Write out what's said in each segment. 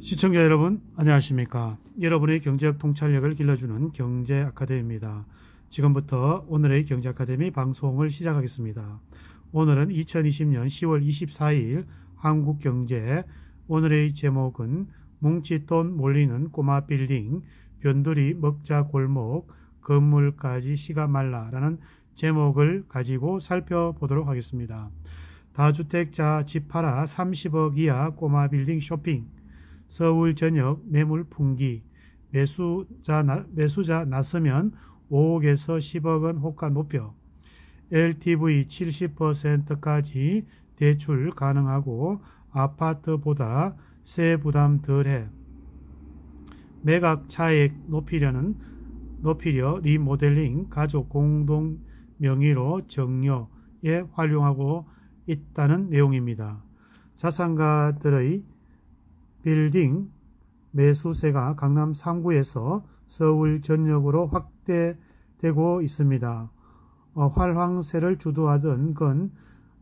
시청자 여러분 안녕하십니까. 여러분의 경제학 통찰력을 길러주는 경제아카데미입니다. 지금부터 오늘의 경제아카데미 방송을 시작하겠습니다. 오늘은 2020년 10월 24일 한국경제, 오늘의 제목은 뭉칫돈 몰리는 꼬마 빌딩, 변두리 먹자 골목, 건물까지 시가 말라 라는 제목을 가지고 살펴보도록 하겠습니다. 다주택자 집 팔아 30억 이하 꼬마 빌딩 쇼핑, 서울 전역 매물 풍기, 매수자 났으면 5억에서 10억 원 호가 높여, LTV 70%까지 대출 가능하고 아파트보다 세 부담 덜해, 매각 차액 높이려 리모델링 가족 공동 명의로 정려에 활용하고 있다는 내용입니다. 자산가들의 빌딩 매수세가 강남 3구에서 서울 전역으로 확대되고 있습니다. 활황세를 주도하던 건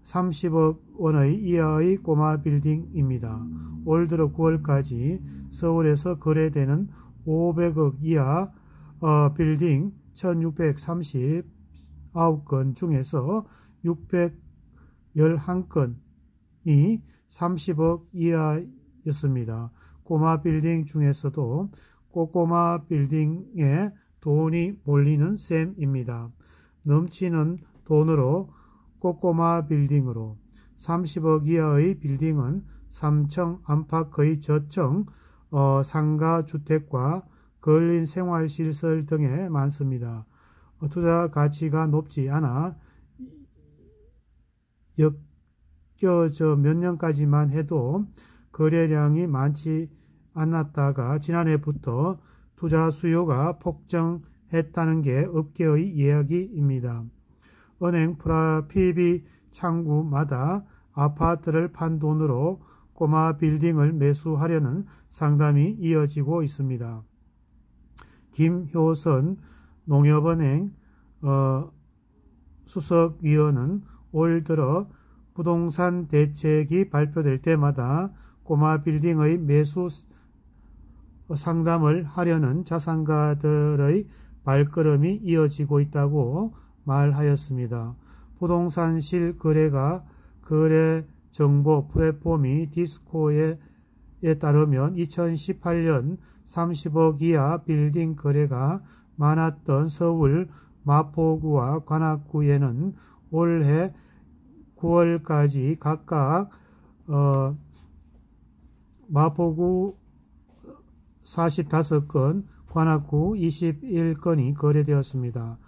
30억 원의 이하의 꼬마 빌딩입니다. 올 들어 9월까지 서울에서 거래되는 500억 이하 빌딩 1639건 중에서 611건이 30억 이하였습니다. 꼬마 빌딩 중에서도 꼬꼬마 빌딩에 돈이 몰리는 셈입니다. 넘치는 돈으로 꼬꼬마 빌딩으로 30억 이하의 빌딩은 3층 안팎의 저층 상가주택과 근린 생활시설 등에 많습니다. 투자 가치가 높지 않아 엮여져 몇 년까지만 해도 거래량이 많지 않았다가 지난해부터 투자 수요가 폭증했다는 게 업계의 이야기입니다. 은행 PB 창구마다 아파트를 판 돈으로 꼬마 빌딩을 매수하려는 상담이 이어지고 있습니다. 김효선 농협은행 수석위원은 올 들어 부동산 대책이 발표될 때마다 꼬마 빌딩의 매수 상담을 하려는 자산가들의 발걸음이 이어지고 있다고 말하였습니다. 부동산 실거래가 거래정보 플랫폼이 디스코에 따르면 2018년 30억 이하 빌딩 거래가 많았던 서울 마포구와 관악구에는 올해 9월까지 각각 마포구 45건, 관악구 21건이 거래되었습니다.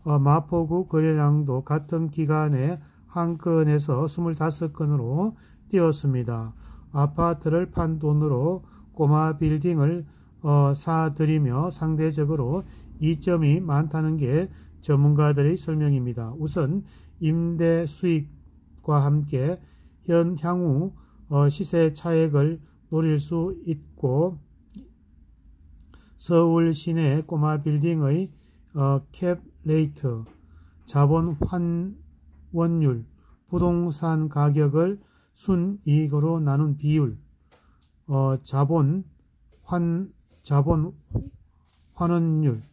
마포구 거래량도 같은 기간에 한 건에서 25건으로 뛰었습니다. 아파트를 판 돈으로 꼬마 빌딩을 사들이며 상대적으로 이점이 많다는 게 전문가들의 설명입니다. 우선 임대 수익과 함께 향후 시세 차익을 노릴 수 있고, 서울 시내 꼬마 빌딩의 캡 레이트, 자본 환원율, 부동산 가격을 순이익으로 나눈 비율, 자본 환원율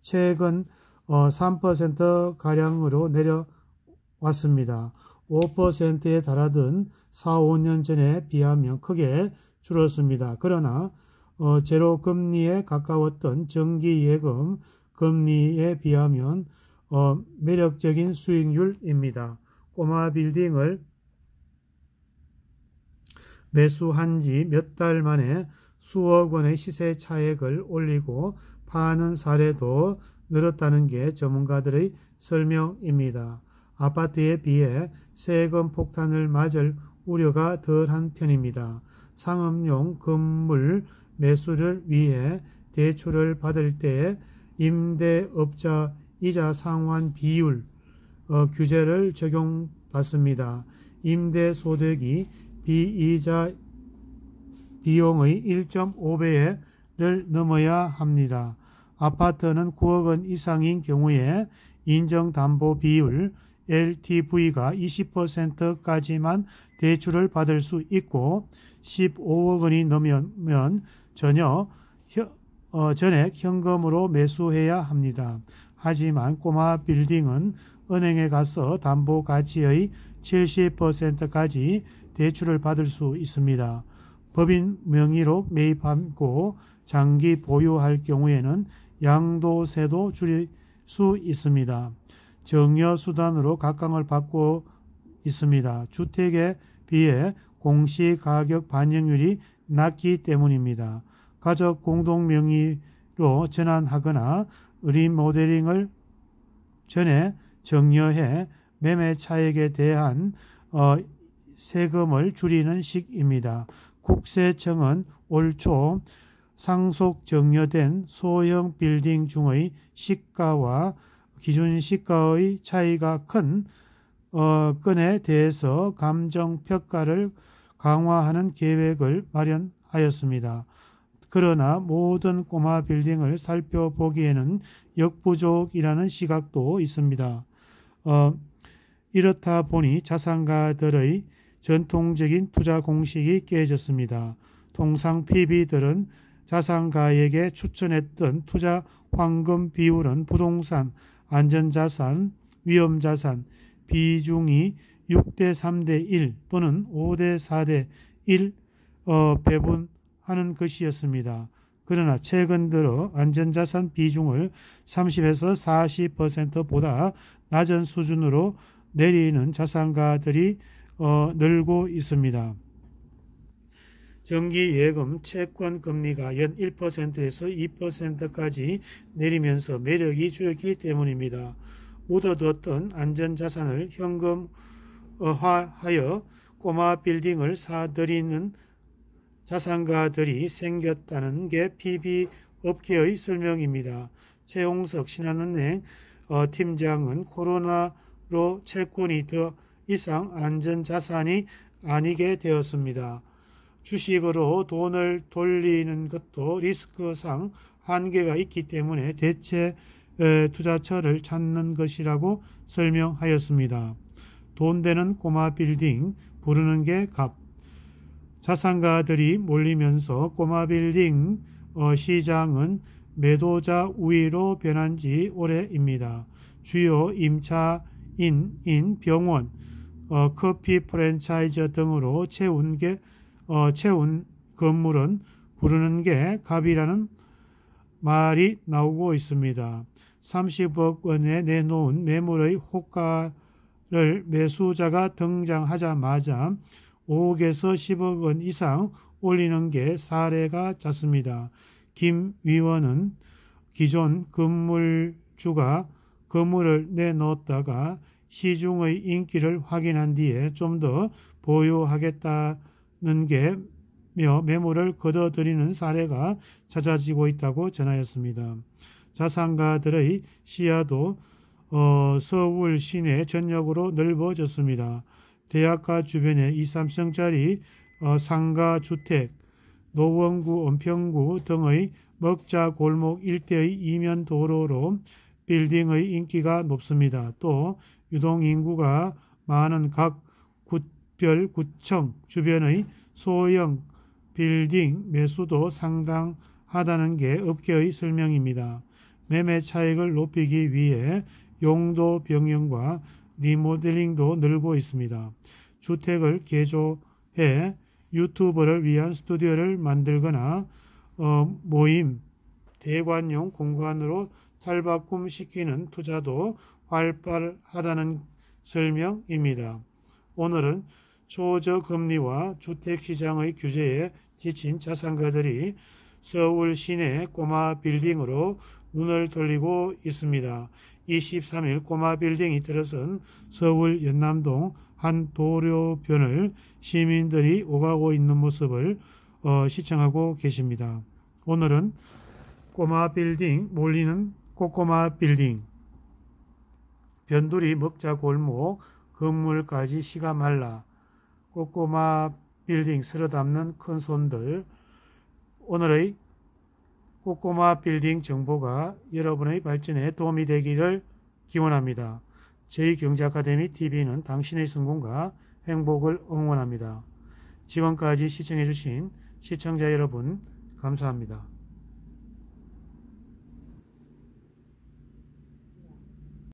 최근 3%가량으로 내려왔습니다. 5%에 달하던 4, 5년 전에 비하면 크게 줄었습니다. 그러나 제로 금리에 가까웠던 정기예금 금리에 비하면 매력적인 수익률입니다. 꼬마 빌딩을 매수한 지 몇 달 만에 수억 원의 시세 차익을 올리고 파는 사례도 늘었다는 게 전문가들의 설명입니다. 아파트에 비해 세금 폭탄을 맞을 우려가 덜한 편입니다. 상업용 건물 매수를 위해 대출을 받을 때 임대업자 이자 상환 비율 규제를 적용받습니다. 임대소득이 비이자 비용의 1.5배를 넘어야 합니다. 아파트는 9억 원 이상인 경우에 인정담보 비율 LTV가 20%까지만 대출을 받을 수 있고 15억 원이 넘으면 전액 현금으로 매수해야 합니다. 하지만 꼬마 빌딩은 은행에 가서 담보 가치의 70%까지 대출을 받을 수 있습니다. 법인 명의로 매입하고 장기 보유할 경우에는 양도세도 줄일 수 있습니다. 정여 수단으로 각광을 받고 있습니다. 주택에 비해 공시가격 반영률이 낮기 때문입니다. 가족 공동 명의로 전환하거나 리모델링을 전에 정여해 매매 차익에 대한 세금을 줄이는 식입니다. 국세청은 올 초 상속 정여된 소형 빌딩 중의 시가와 기준 시가의 차이가 큰 건에 대해서 감정평가를 강화하는 계획을 마련하였습니다. 그러나 모든 꼬마 빌딩을 살펴보기에는 역부족이라는 시각도 있습니다. 이렇다 보니 자산가들의 전통적인 투자 공식이 깨졌습니다. 통상 PB들은 자산가에게 추천했던 투자 황금 비율은 부동산, 안전자산, 위험자산 비중이 6대 3대 1 또는 5대 4대 1 배분하는 것이었습니다. 그러나 최근 들어 안전자산 비중을 30에서 40%보다 낮은 수준으로 내리는 자산가들이 늘고 있습니다. 정기예금 채권 금리가 연 1%에서 2%까지 내리면서 매력이 줄었기 때문입니다. 묻어뒀던 안전자산을 현금화하여 꼬마 빌딩을 사들이는 자산가들이 생겼다는 게 PB 업계의 설명입니다. 최용석 신한은행 팀장은 코로나로 채권이 더 이상 안전자산이 아니게 되었습니다. 주식으로 돈을 돌리는 것도 리스크상 한계가 있기 때문에 대체 투자처를 찾는 것이라고 설명하였습니다. 돈 되는 꼬마 빌딩 부르는 게 값. 자산가들이 몰리면서 꼬마 빌딩 시장은 매도자 우위로 변한 지 오래입니다. 주요 임차인인 병원, 커피 프랜차이즈 등으로 채운 건물은 부르는 게 값이라는 말이 나오고 있습니다. 30억 원에 내놓은 매물의 호가를 매수자가 등장하자마자 5억에서 10억 원 이상 올리는 게 사례가 잦습니다. 김 위원은 기존 건물주가 건물을 내놓았다가 시중의 인기를 확인한 뒤에 좀 더 보유하겠다는 게며 매물을 거둬들이는 사례가 잦아지고 있다고 전하였습니다. 자산가들의 시야도 서울 시내 전역으로 넓어졌습니다. 대학가 주변에 2, 3층짜리 상가주택, 노원구, 은평구 등의 먹자 골목 일대의 이면 도로로 빌딩의 인기가 높습니다. 또 유동인구가 많은 각 구별 구청 주변의 소형 빌딩 매수도 상당하다는 게 업계의 설명입니다. 매매 차익을 높이기 위해 용도 변경과 리모델링도 늘고 있습니다. 주택을 개조해 유튜버를 위한 스튜디오를 만들거나 모임, 대관용 공간으로 탈바꿈시키는 투자도 활발하다는 설명입니다. 오늘은 초저금리와 주택시장의 규제에 지친 자산가들이 서울 시내 꼬마 빌딩으로 눈을 돌리고 있습니다. 23일 꼬마 빌딩이 들어선 서울 연남동 한 도로변을 시민들이 오가고 있는 모습을 시청하고 계십니다. 오늘은 꼬마 빌딩 몰리는 꼬꼬마 빌딩, 변두리 먹자 골목 건물까지 시가 말라, 꼬꼬마 빌딩 쓸어담는 큰 손들. 오늘의 꼬꼬마 빌딩 정보가 여러분의 발전에 도움이 되기를 기원합니다. 저희 경제아카데미 TV는 당신의 성공과 행복을 응원합니다. 지금까지 시청해주신 시청자 여러분 감사합니다.